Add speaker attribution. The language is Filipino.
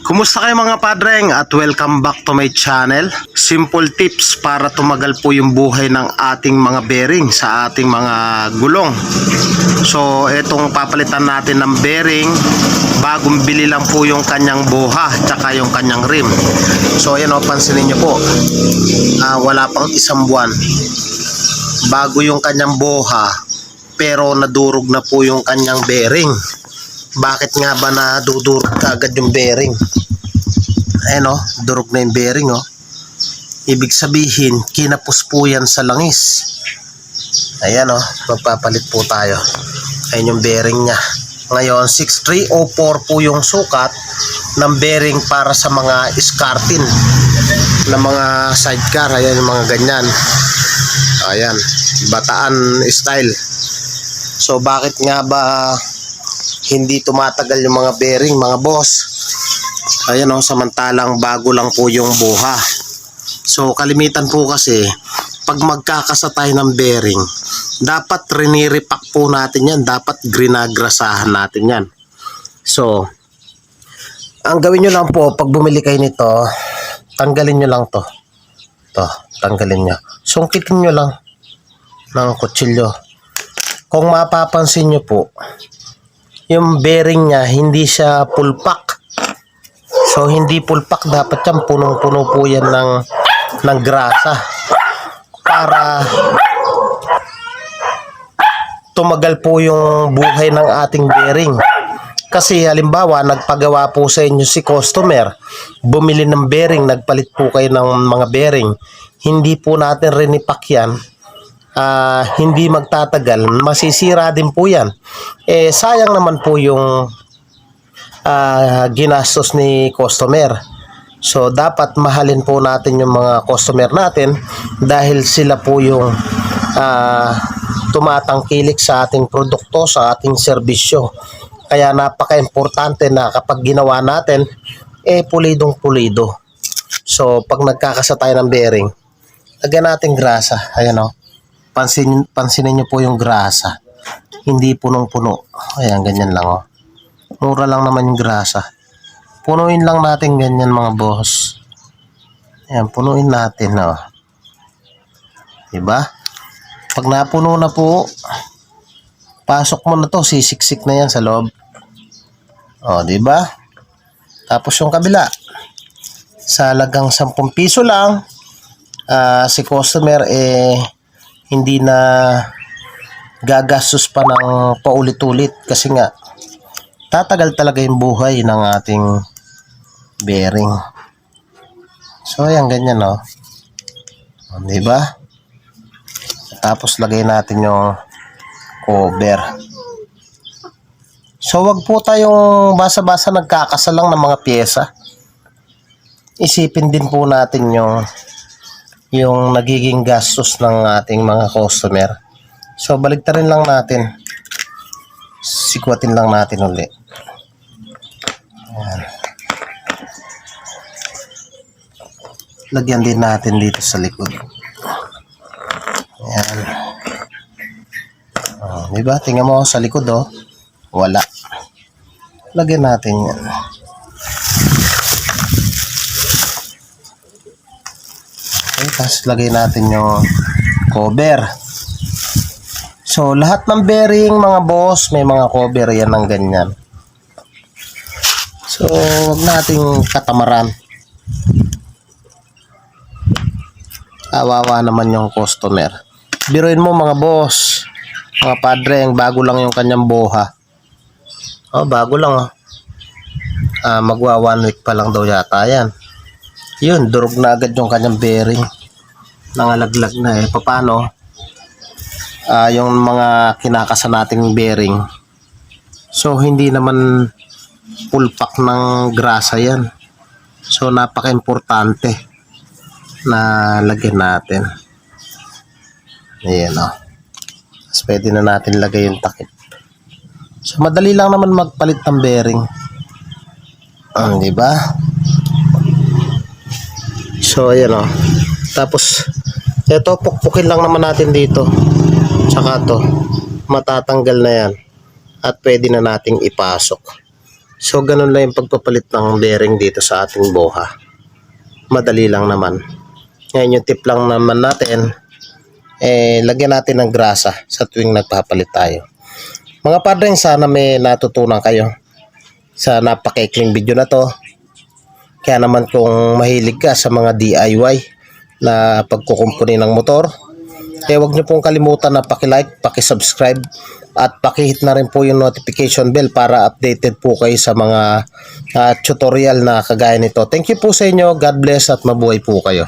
Speaker 1: Kumusta kayo mga padreng at welcome back to my channel. Simple tips para tumagal po yung buhay ng ating mga bearing sa ating mga gulong. So itong papalitan natin ng bearing, bagong bili lang po yung kanyang buha tsaka yung kanyang rim. So ayan o, pansinin nyo po, wala pang isang buwan, bago yung kanyang buha, pero nadurog na po yung kanyang bearing. Bakit nga ba nadudurog agad yung bearing? Ayan o, durog na yung bearing o. Ibig sabihin, kinapos po yan sa langis. Ayan o, magpapalit po tayo. Ayan yung bearing nya. Ngayon, 6304 po yung sukat ng bearing para sa mga escarpin na mga sidecar. Ayan yung mga ganyan. Ayan, bataan style. So bakit nga ba hindi tumatagal yung mga bearing, mga boss? Ayan o, samantalang bago lang po yung buha. So kalimitan po kasi pag magkakasatay ng bearing, dapat riniripak po natin yan, dapat grinagrasahan natin yan. So ang gawin nyo lang po, pag bumili kayo nito, tanggalin nyo lang to, tanggalin nyo, sungkitin nyo lang ng kutsilyo. Kung mapapansin nyo po, yung bearing nya hindi siya full pack. So hindi full pack, dapat yan punong-puno po yan ng grasa para tumagal po yung buhay ng ating bearing. Kasi halimbawa, nagpagawa po sa inyo si customer, bumili ng bearing, nagpalit po kayo ng mga bearing, hindi po natin rinipak yan, hindi magtatagal, masisira din po yan. Sayang naman po yung ginastos ni customer. So dapat mahalin po natin yung mga customer natin dahil sila po yung tumatangkilik sa ating produkto, sa ating serbisyo. Kaya napaka-importante na kapag ginawa natin, pulidong pulido. So pag nagkakasa tayo ng bearing, lagyan natin grasa. Ayan o, pansinin nyo po yung grasa, hindi punong-puno. Ayan, ganyan lang o. Mura lang naman yung grasa. Punuin lang natin ganyan mga boss. Ayan, punuin natin o. Diba? Pag napuno na po, pasok mo na to, sisiksik na yan sa loob. O, diba? Tapos yung kabila, sa halagang 10 piso lang, si customer hindi na gagastos pa ng paulit-ulit kasi nga tatagal talaga yung buhay ng ating bearing. So ayan, ganyan o. Diba? Tapos lagay natin yung cover. So wag po tayong basa-basa nagkakasalang ng mga pyesa. Isipin din po natin yung nagiging gastos ng ating mga customer. So baliktarin lang natin, sikwatin lang natin ulit. Ayan. Lagyan din natin dito sa likod. Ayan. Diba? Tingnan mo sa likod o, wala. Lagyan natin yan. Okay, tapos lagay natin yung cover. So lahat ng bearing mga boss, may mga cover yan ng ganyan. So huwag nating katamaran. Kawawa naman yung customer. Biruin mo mga boss, mga padreng, bago lang yung kanyang buha. Bago lang magwa 1 week pa lang daw yata yan. Yun, durog na agad yung kanyang bearing. Nangalaglag na Paano? Yung mga kinakasa nating bearing. So hindi naman full pack ng grasa yan. So napaka-importante na lagyan natin. Ayan o. Tapos pwede na natin lagay yung takip. So madali lang naman magpalit ng bearing. Diba? So ayan o. Tapos ito, pukpukin lang naman natin dito. Tsaka to, matatanggal na yan. At pwede na nating ipasok. So ganun lang yung pagpapalit ng bearing dito sa ating Boha. Madali lang naman. Ngayon yung tip lang naman natin, lagyan natin ng grasa sa tuwing nagpapalit tayo. Mga padring, sana may natutunan kayo sa napakaikling video na to. Kaya naman kung mahilig ka sa mga DIY na pagkukumpuni ng motor, huwag niyo pong kalimutan na paki-like, paki-subscribe at paki-hit na rin po yung notification bell para updated po kayo sa mga tutorial na kagaya nito. Thank you po sa inyo. God bless at mabuhay po kayo.